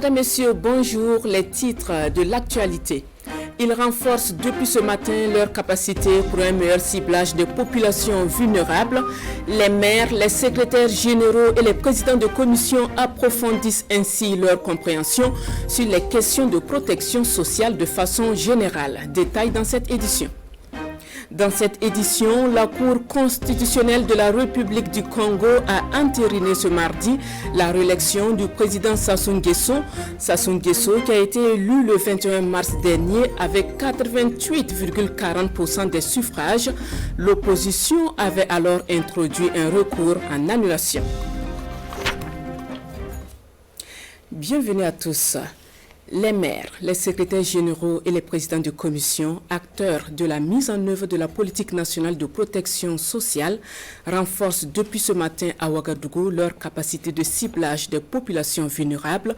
Mesdames, Messieurs, bonjour. Les titres de l'actualité. Ils renforcent depuis ce matin leur capacité pour un meilleur ciblage des populations vulnérables. Les maires, les secrétaires généraux et les présidents de commission approfondissent ainsi leur compréhension sur les questions de protection sociale de façon générale. Détail dans cette édition. Dans cette édition, la Cour constitutionnelle de la République du Congo a entériné ce mardi la réélection du président Sassou Nguesso. Sassou Nguesso qui a été élu le 21 mars dernier avec 88,40% des suffrages. L'opposition avait alors introduit un recours en annulation. Bienvenue à tous. Les maires, les secrétaires généraux et les présidents de commission, acteurs de la mise en œuvre de la politique nationale de protection sociale, renforcent depuis ce matin à Ouagadougou leur capacité de ciblage des populations vulnérables,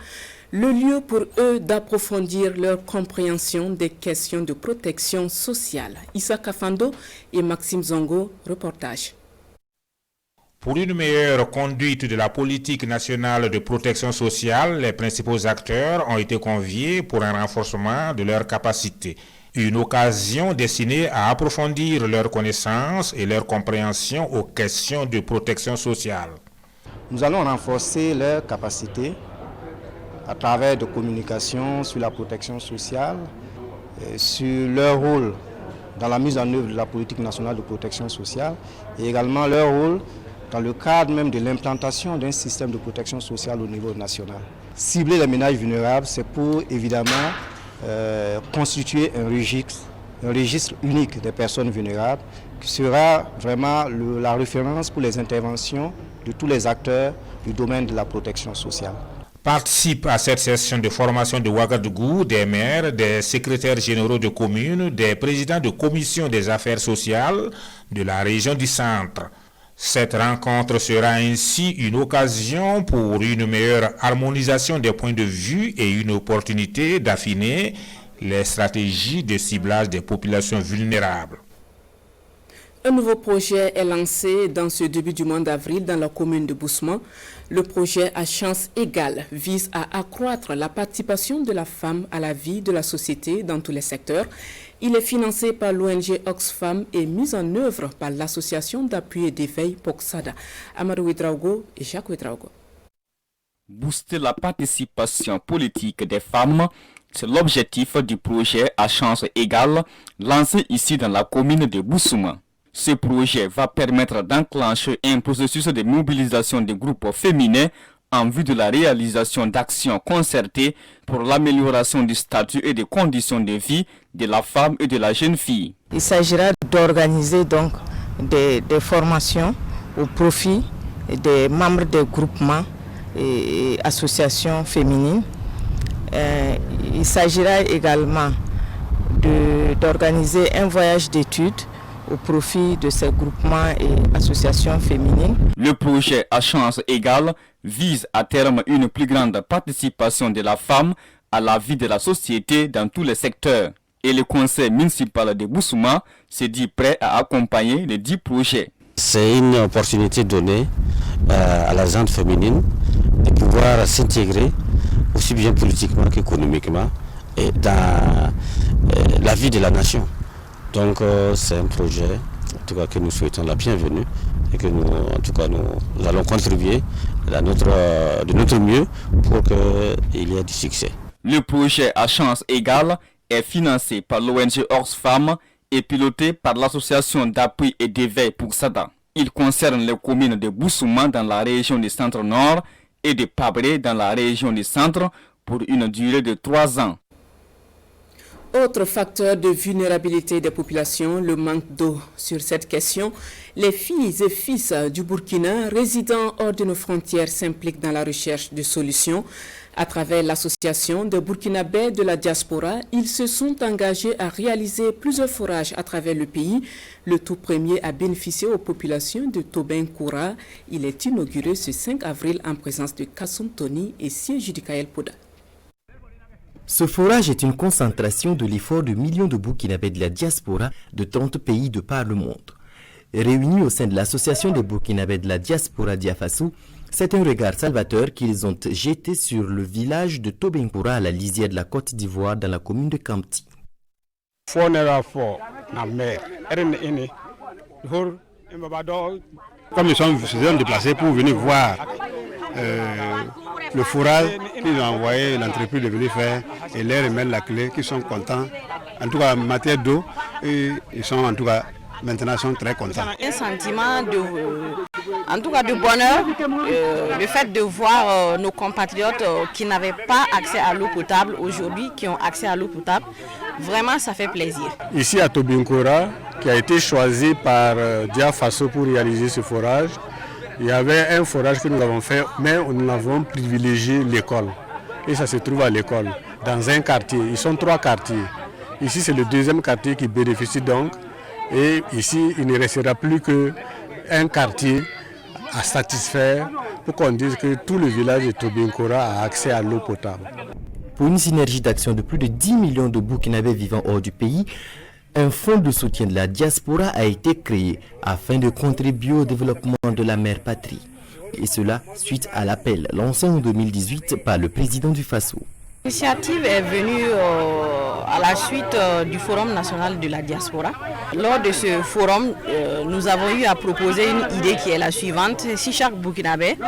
le lieu pour eux d'approfondir leur compréhension des questions de protection sociale. Issa Kafando et Maxime Zongo, reportage. Pour une meilleure conduite de la politique nationale de protection sociale, les principaux acteurs ont été conviés pour un renforcement de leurs capacités. Une occasion destinée à approfondir leurs connaissances et leur compréhension aux questions de protection sociale. Nous allons renforcer leurs capacités à travers de communications sur la protection sociale, sur leur rôle dans la mise en œuvre de la politique nationale de protection sociale et également leur rôle dans le cadre même de l'implantation d'un système de protection sociale au niveau national. Cibler les ménages vulnérables, c'est pour évidemment constituer un registre unique des personnes vulnérables qui sera vraiment la référence pour les interventions de tous les acteurs du domaine de la protection sociale. Participent à cette session de formation de Ouagadougou des maires, des secrétaires généraux de communes, des présidents de commissions des affaires sociales de la région du centre. Cette rencontre sera ainsi une occasion pour une meilleure harmonisation des points de vue et une opportunité d'affiner les stratégies de ciblage des populations vulnérables. Un nouveau projet est lancé dans ce début du mois d'avril dans la commune de Boussouma. Le projet à chance égale vise à accroître la participation de la femme à la vie de la société dans tous les secteurs. Il est financé par l'ONG Oxfam et mis en œuvre par l'association d'appui et d'éveil Poksada. Amadou Ouedraogo et Jacques Ouedraogo. Booster la participation politique des femmes, c'est l'objectif du projet à chance égale lancé ici dans la commune de Boussouma. Ce projet va permettre d'enclencher un processus de mobilisation des groupes féminins en vue de la réalisation d'actions concertées pour l'amélioration du statut et des conditions de vie de la femme et de la jeune fille. Il s'agira d'organiser donc des formations au profit des membres des groupements et associations féminines. Il s'agira également d'organiser un voyage d'études au profit de ces groupements et associations féminines. Le projet à chance égale vise à terme une plus grande participation de la femme à la vie de la société dans tous les secteurs. Et le conseil municipal de Boussouma se dit prêt à accompagner les 10 projets. C'est une opportunité donnée à la gente féminine de pouvoir s'intégrer aussi bien politiquement qu'économiquement et dans la vie de la nation. Donc c'est un projet en tout cas, que nous souhaitons la bienvenue et que nous allons contribuer de notre mieux pour qu'il y ait du succès. Le projet à chance égale est financé par l'ONG Oxfam et piloté par l'association d'appui et d'éveil Poksada. Il concerne les communes de Boussouma dans la région du centre-nord et de Pabré dans la région du centre pour une durée de 3 ans. Autre facteur de vulnérabilité des populations, le manque d'eau. Sur cette question, les filles et fils du Burkina résidant hors de nos frontières s'impliquent dans la recherche de solutions. À travers l'association des Burkinabés de la diaspora, ils se sont engagés à réaliser plusieurs forages à travers le pays. Le tout premier a bénéficié aux populations de Tobin-Koura. Il est inauguré ce 5 avril en présence de Kassoum Tony et Siège Kael Poda. Ce forage est une concentration de l'effort de millions de Burkinabés de la diaspora de 30 pays de par le monde. Réunis au sein de l'association des Burkinabés de la diaspora d'Iafassou, C'est un regard salvateur qu'ils ont jeté sur le village de Tobenkoura à la lisière de la Côte d'Ivoire dans la commune de Kamti. Comme ils sont déplacés pour venir voir le forage qu'ils ont envoyé l'entreprise de venir faire et leur remettre la clé, qu'ils sont contents. En tout cas, en matière d'eau, ils sont en tout cas maintenant sont très contents. Un sentiment de bonheur, le fait de voir nos compatriotes qui n'avaient pas accès à l'eau potable aujourd'hui, qui ont accès à l'eau potable, vraiment ça fait plaisir. Ici à Tobenkoura, qui a été choisi par Dia Faso pour réaliser ce forage, il y avait un forage que nous avons fait, mais nous avons privilégié l'école. Et ça se trouve à l'école, dans un quartier. Ils sont 3 quartiers. Ici, c'est le 2e quartier qui bénéficie donc. Et ici, il ne restera plus qu'un quartier à satisfaire pour qu'on dise que tout le village de Tobenkoura a accès à l'eau potable. Pour une synergie d'action de plus de 10 millions de Burkinabés vivant hors du pays, un fonds de soutien de la diaspora a été créé afin de contribuer au développement de la mère patrie. Et cela suite à l'appel lancé en 2018 par le président du Faso. L'initiative est venue à la suite du Forum national de la diaspora. Lors de ce forum, nous avons eu à proposer une idée qui est la suivante. Si chaque Burkinabé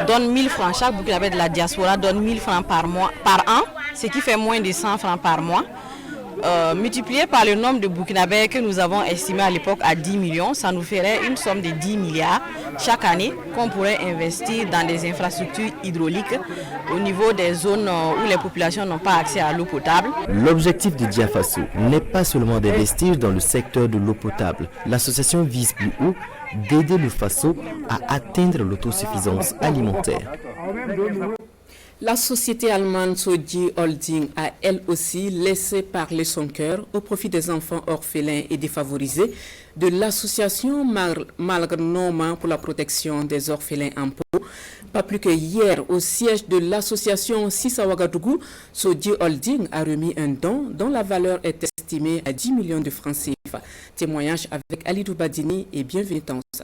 donne 1000 francs, chaque Burkinabé de la diaspora donne 1000 francs par an, ce qui fait moins de 100 francs par mois, multiplié par le nombre de Burkinabés que nous avons estimé à l'époque à 10 millions, ça nous ferait une somme de 10 milliards chaque année qu'on pourrait investir dans des infrastructures hydrauliques au niveau des zones où les populations n'ont pas accès à l'eau potable. L'objectif de Dia Faso n'est pas seulement d'investir dans le secteur de l'eau potable. L'association vise plus haut d'aider le Faso à atteindre l'autosuffisance alimentaire. La société allemande Soji Holding a elle aussi laissé parler son cœur au profit des enfants orphelins et défavorisés de l'association Malgré-Normand pour la protection des orphelins en Pau. Pas plus que hier, au siège de l'association Sissa Ouagadougou, Soji Holding a remis un don dont la valeur est estimée à 10 millions de francs CFA. Témoignage avec Alidou Badini et bienvenue dans ça.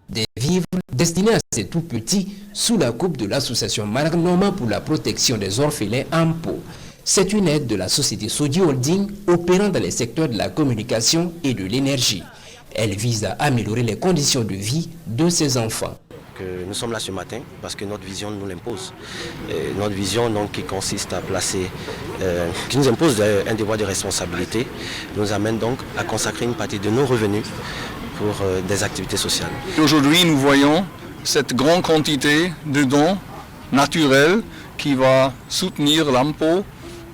Des vivres destinés à ces tout-petits sous la coupe de l'association Malgré-Normand pour la protection des orphelins en Pau. C'est une aide de la société Soji Holding opérant dans les secteurs de la communication et de l'énergie. Elle vise à améliorer les conditions de vie de ces enfants. Nous sommes là ce matin parce que notre vision nous l'impose. Notre vision donc, qui consiste à placer, qui nous impose un devoir de responsabilité, nous amène donc à consacrer une partie de nos revenus pour des activités sociales. Aujourd'hui, nous voyons cette grande quantité de dons naturels qui va soutenir l'AMPO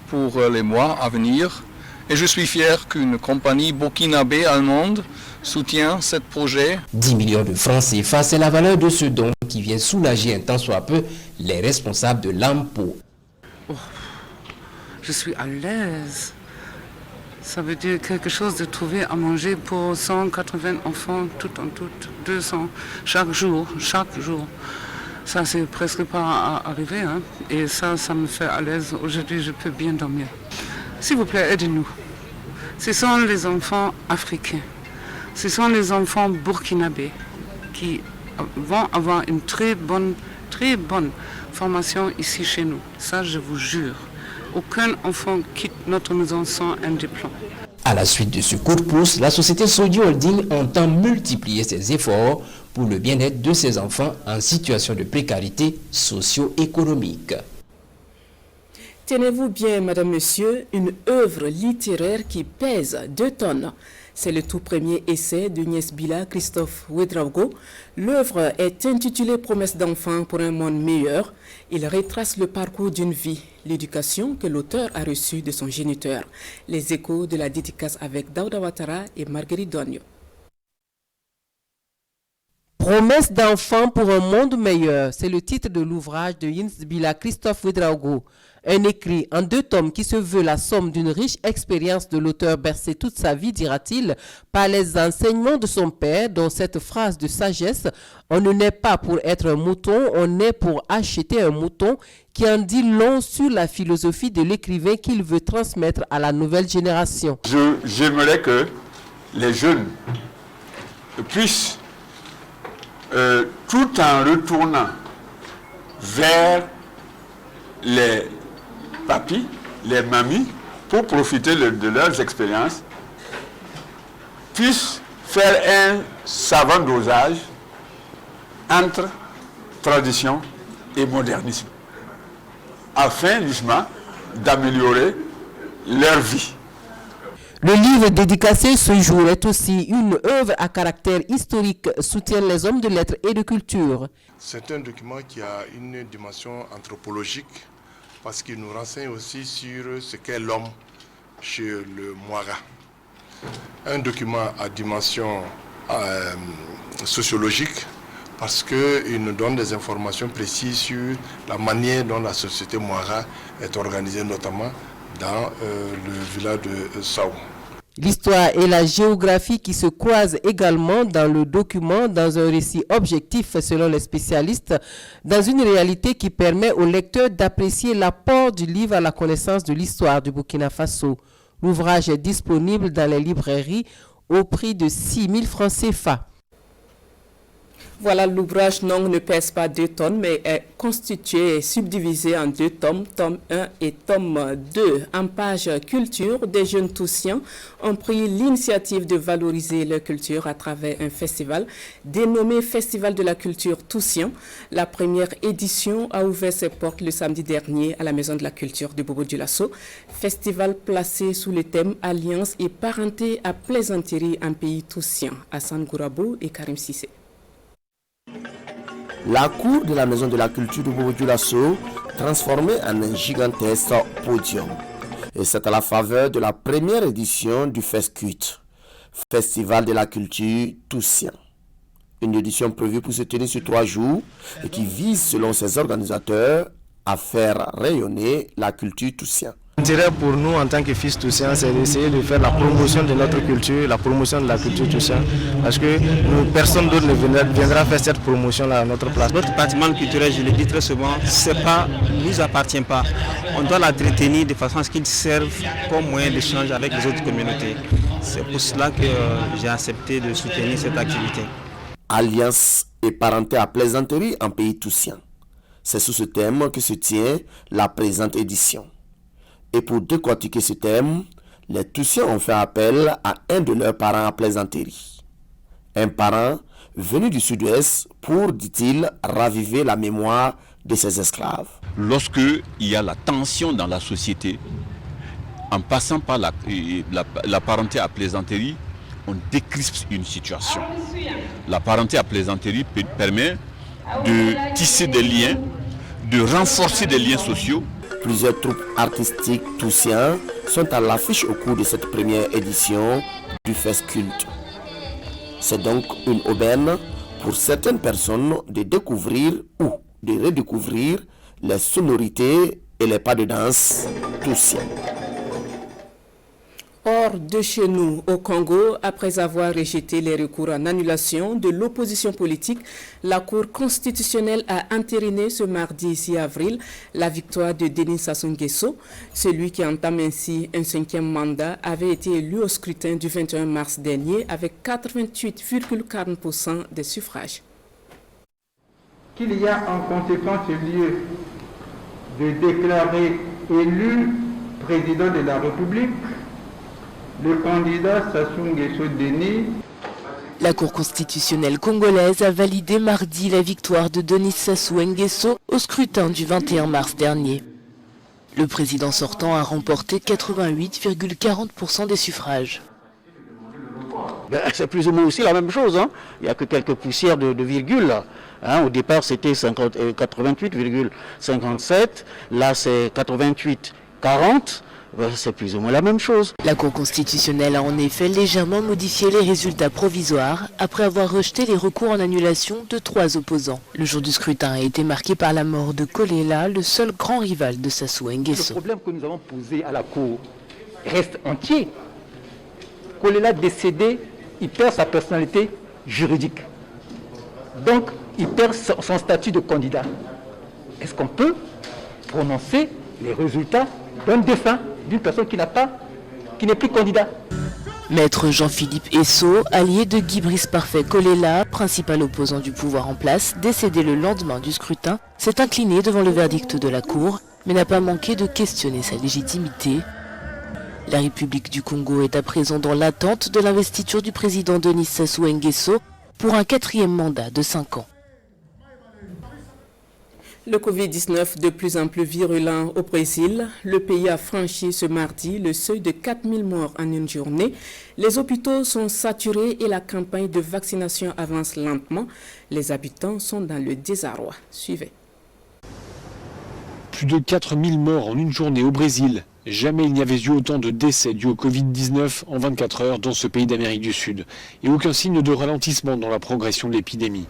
pour les mois à venir. Et je suis fier qu'une compagnie burkinabé allemande soutient ce projet. 10 millions de francs CFA, c'est la valeur de ce don qui vient soulager un tant soit peu les responsables de l'AMPO. Oh, je suis à l'aise. Ça veut dire quelque chose de trouver à manger pour 180 enfants, tout en tout, 200, chaque jour. Ça, c'est presque pas arrivé, hein? Et ça me fait à l'aise. Aujourd'hui, je peux bien dormir. S'il vous plaît, aidez-nous. Ce sont les enfants africains. Ce sont les enfants burkinabés qui vont avoir une très bonne formation ici chez nous. Ça, je vous jure. Aucun enfant quitte notre maison sans un diplôme. À la suite de ce coup de pouce, la société Soji Holding entend multiplier ses efforts pour le bien-être de ses enfants en situation de précarité socio-économique. Tenez-vous bien, madame, monsieur, une œuvre littéraire qui pèse 2 tonnes. C'est le tout premier essai de Niesbila Christophe Ouedraogo. L'œuvre est intitulée « Promesse d'enfant pour un monde meilleur ». Il retrace le parcours d'une vie, l'éducation que l'auteur a reçue de son géniteur. Les échos de la dédicace avec Daouda Ouattara et Marguerite Dogno. Promesse d'enfant pour un monde meilleur, c'est le titre de l'ouvrage de Niesbila Christophe Ouedraogo. Un écrit en 2 tomes qui se veut la somme d'une riche expérience de l'auteur bercé toute sa vie, dira-t-il, par les enseignements de son père, dont cette phrase de sagesse « On ne naît pas pour être un mouton, on naît pour acheter un mouton » qui en dit long sur la philosophie de l'écrivain qu'il veut transmettre à la nouvelle génération. J'aimerais que les jeunes puissent tout en retournant vers les papis, les mamies, pour profiter de leurs expériences, puissent faire un savant dosage entre tradition et modernisme, afin justement d'améliorer leur vie. Le livre dédicacé ce jour est aussi une œuvre à caractère historique, soutiennent les hommes de lettres et de culture. C'est un document qui a une dimension anthropologique parce qu'il nous renseigne aussi sur ce qu'est l'homme chez le Mwara. Un document à dimension sociologique parce qu'il nous donne des informations précises sur la manière dont la société Mwara est organisée, notamment dans le village de Sao. L'histoire et la géographie qui se croisent également dans le document, dans un récit objectif selon les spécialistes, dans une réalité qui permet au lecteur d'apprécier l'apport du livre à la connaissance de l'histoire du Burkina Faso. L'ouvrage est disponible dans les librairies au prix de 6 000 francs CFA. Voilà, l'ouvrage ne pèse pas 2 tonnes, mais est constitué et subdivisé en 2 tomes, tome 1 et tome 2. En page culture, des jeunes Toussiens ont pris l'initiative de valoriser leur culture à travers un festival dénommé Festival de la culture Toussien. La première édition a ouvert ses portes le samedi dernier à la Maison de la culture de Bobo-Dioulasso. Festival placé sous le thème Alliance et parenté à plaisanterie en pays toussien. Hassan Gourabou et Karim Sissé. La cour de la Maison de la culture de Bobo-Dioulasso transformée en un gigantesque podium. Et c'est à la faveur de la première édition du FESCUT, Festival de la culture Toussien. Une édition prévue pour se tenir sur 3 jours et qui vise, selon ses organisateurs, à faire rayonner la culture toussienne. L'intérêt pour nous en tant que fils toussiens, c'est d'essayer de faire la promotion de notre culture, la promotion de la culture toussienne, parce que personne d'autre ne viendra faire cette promotion-là à notre place. Notre patrimoine culturel, je le dis très souvent, ne nous appartient pas. On doit l'entretenir de façon à ce qu'il serve comme moyen d'échange avec les autres communautés. C'est pour cela que j'ai accepté de soutenir cette activité. Alliance et parenté à plaisanterie en pays toussien. C'est sous ce thème que se tient la présente édition. Et pour décortiquer ce thème, les Toussiens ont fait appel à un de leurs parents à plaisanterie. Un parent venu du sud-ouest pour, dit-il, raviver la mémoire de ses esclaves. Lorsque il y a la tension dans la société, en passant par la parenté à plaisanterie, on décrispe une situation. La parenté à plaisanterie permet de tisser des liens, de renforcer des liens sociaux. Plusieurs troupes artistiques toussiens sont à l'affiche au cours de cette première édition du FESCUT. C'est donc une aubaine pour certaines personnes de découvrir ou de redécouvrir les sonorités et les pas de danse toussiens. Hors de chez nous, au Congo, après avoir rejeté les recours en annulation de l'opposition politique, la Cour constitutionnelle a entériné ce mardi 6 avril la victoire de Denis Sassou Nguesso. Celui qui entame ainsi un 5e mandat avait été élu au scrutin du 21 mars dernier avec 88,40% des suffrages. Qu'il y a en conséquence lieu de déclarer élu président de la République le candidat Sassou Nguesso Denis. La Cour constitutionnelle congolaise a validé mardi la victoire de Denis Sassou Nguesso au scrutin du 21 mars dernier. Le président sortant a remporté 88,40% des suffrages. C'est plus ou moins aussi la même chose. Il n'y a que quelques poussières de virgule. Au départ, c'était 88,57. Là, c'est 88,40. C'est plus ou moins la même chose. La Cour constitutionnelle a en effet légèrement modifié les résultats provisoires après avoir rejeté les recours en annulation de 3 opposants. Le jour du scrutin a été marqué par la mort de Kolela, le seul grand rival de Sassou Nguesso. Le problème que nous avons posé à la Cour reste entier. Kolela décédé, il perd sa personnalité juridique. Donc, il perd son statut de candidat. Est-ce qu'on peut prononcer les résultats d'un défunt, d'une personne qui n'est plus candidat? Maître Jean-Philippe Esso, allié de Guy Brice Parfait Kolela, principal opposant du pouvoir en place, décédé le lendemain du scrutin, s'est incliné devant le verdict de la Cour, mais n'a pas manqué de questionner sa légitimité. La République du Congo est à présent dans l'attente de l'investiture du président Denis Sassou Nguesso pour un 4e mandat de 5 ans. Le Covid-19 de plus en plus virulent au Brésil. Le pays a franchi ce mardi le seuil de 4000 morts en une journée. Les hôpitaux sont saturés et la campagne de vaccination avance lentement. Les habitants sont dans le désarroi. Suivez. Plus de 4000 morts en une journée au Brésil. Jamais il n'y avait eu autant de décès dus au Covid-19 en 24 heures dans ce pays d'Amérique du Sud. Et aucun signe de ralentissement dans la progression de l'épidémie.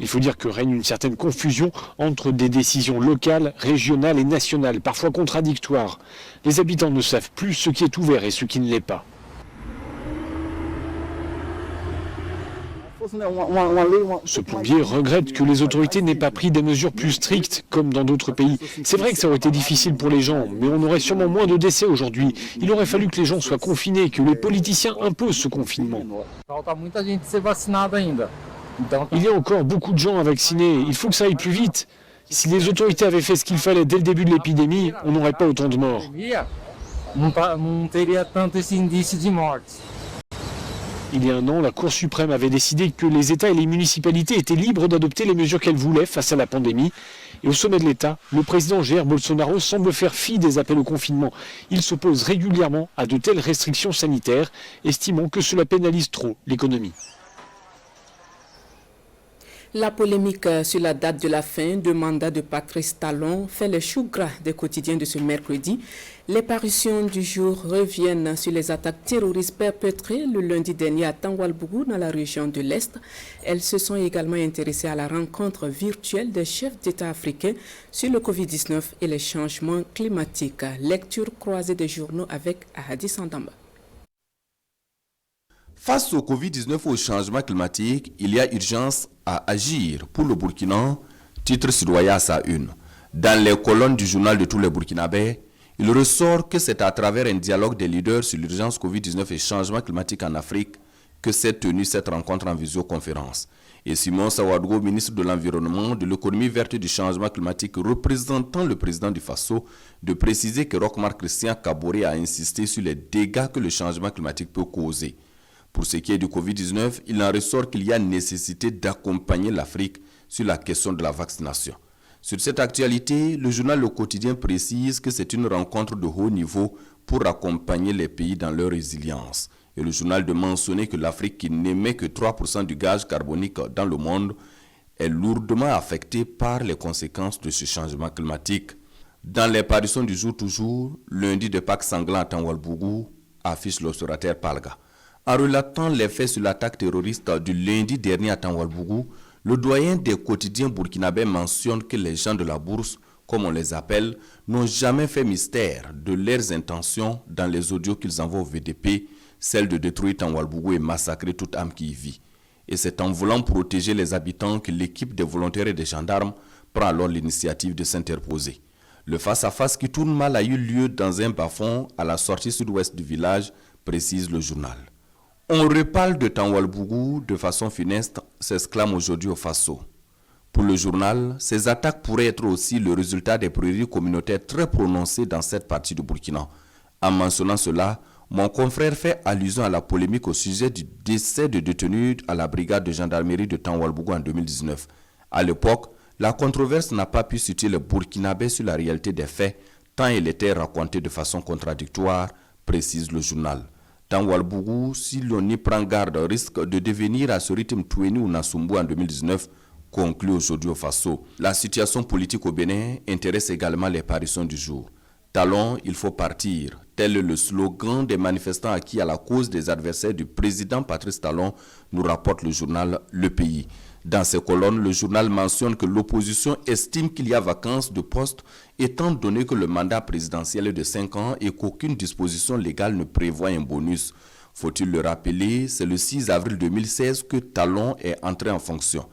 Il faut dire que règne une certaine confusion entre des décisions locales, régionales et nationales, parfois contradictoires. Les habitants ne savent plus ce qui est ouvert et ce qui ne l'est pas. Ce plombier regrette que les autorités n'aient pas pris des mesures plus strictes, comme dans d'autres pays. C'est vrai que ça aurait été difficile pour les gens, mais on aurait sûrement moins de décès aujourd'hui. Il aurait fallu que les gens soient confinés, que les politiciens imposent ce confinement. Il y a encore beaucoup de gens à vacciner, il faut que ça aille plus vite. Si les autorités avaient fait ce qu'il fallait dès le début de l'épidémie, on n'aurait pas autant de morts. Il y a un an, la Cour suprême avait décidé que les États et les municipalités étaient libres d'adopter les mesures qu'elles voulaient face à la pandémie. Et au sommet de l'État, le président Jair Bolsonaro semble faire fi des appels au confinement. Il s'oppose régulièrement à de telles restrictions sanitaires, estimant que cela pénalise trop l'économie. La polémique sur la date de la fin du mandat de Patrice Talon fait le chou gras des quotidiens de ce mercredi. Les parutions du jour reviennent sur les attaques terroristes perpétrées le lundi dernier à Tangwalbougou dans la région de l'Est. Elles se sont également intéressées à la rencontre virtuelle des chefs d'État africains sur le Covid-19 et les changements climatiques. Lecture croisée des journaux avec Ahadi Sandamba. Face au Covid-19 et au changement climatique, il y a urgence à agir pour le Burkina, titre citoyen à sa une. Dans les colonnes du journal de tous les Burkinabés, il ressort que c'est à travers un dialogue des leaders sur l'urgence Covid-19 et changement climatique en Afrique que s'est tenue cette rencontre en visioconférence. Et Simon Sawadgo, ministre de l'Environnement, de l'économie verte et du changement climatique, représentant le président du Faso, de préciser que Rochmar Christian Kaboré a insisté sur les dégâts que le changement climatique peut causer. Pour ce qui est du Covid-19, il en ressort qu'il y a nécessité d'accompagner l'Afrique sur la question de la vaccination. Sur cette actualité, le journal Le Quotidien précise que c'est une rencontre de haut niveau pour accompagner les pays dans leur résilience. Et le journal de mentionner que l'Afrique, qui n'émet que 3% du gaz carbonique dans le monde, est lourdement affectée par les conséquences de ce changement climatique. Dans les parutions du jour toujours, lundi de Pâques sanglant à Tangwalbougou, affiche l'observateur Palga. En relatant les faits sur l'attaque terroriste du lundi dernier à Tangwalbougou, le doyen des quotidiens burkinabés mentionne que les gens de la bourse, comme on les appelle, n'ont jamais fait mystère de leurs intentions dans les audios qu'ils envoient au VDP, celle de détruire Tangwalbougou et massacrer toute âme qui y vit. Et c'est en voulant protéger les habitants que l'équipe des volontaires et des gendarmes prend alors l'initiative de s'interposer. Le face-à-face qui tourne mal a eu lieu dans un bas-fond à la sortie sud-ouest du village, précise le journal. On reparle de Tangwalbougou de façon funeste, s'exclame aujourd'hui au Faso. Pour le journal, ces attaques pourraient être aussi le résultat des prairies communautaires très prononcées dans cette partie du Burkina. En mentionnant cela, mon confrère fait allusion à la polémique au sujet du décès de détenus à la brigade de gendarmerie de Tangwalbougou en 2019. À l'époque, la controverse n'a pas pu situer le Burkinabé sur la réalité des faits, tant il était raconté de façon contradictoire, précise le journal. Tangwalbougou, si l'on y prend garde, risque de devenir à ce rythme Toueni ou Nassumbu en 2019, conclut aujourd'hui au Faso. La situation politique au Bénin intéresse également les parutions du jour. Talon, il faut partir. Tel est le slogan des manifestants acquis à la cause des adversaires du président Patrice Talon, nous rapporte le journal Le Pays. Dans ces colonnes, le journal mentionne que l'opposition estime qu'il y a vacance de poste étant donné que le mandat présidentiel est de 5 ans et qu'aucune disposition légale ne prévoit un bonus. Faut-il le rappeler, c'est le 6 avril 2016 que Talon est entré en fonction.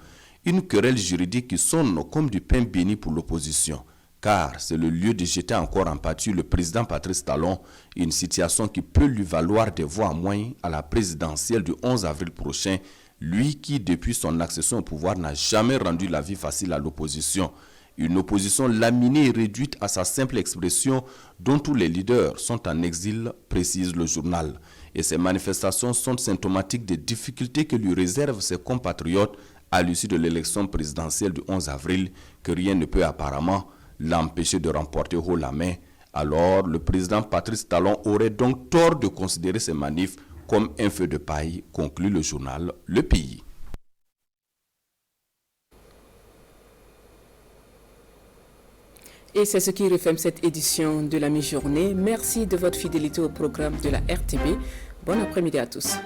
Une querelle juridique qui sonne comme du pain béni pour l'opposition. car c'est le lieu de jeter encore en pâture le président Patrice Talon, une situation qui peut lui valoir des voix moins à la présidentielle du 11 avril prochain, lui qui, depuis son accession au pouvoir, n'a jamais rendu la vie facile à l'opposition. Une opposition laminée et réduite à sa simple expression dont tous les leaders sont en exil, précise le journal. Et ces manifestations sont symptomatiques des difficultés que lui réservent ses compatriotes à l'issue de l'élection présidentielle du 11 avril, que rien ne peut apparemment l'empêcher de remporter haut la main. Alors, le président Patrice Talon aurait donc tort de considérer ces manifs comme un feu de paille, conclut le journal Le Pays. Et c'est ce qui referme cette édition de la mi-journée. Merci de votre fidélité au programme de la RTB. Bon après-midi à tous.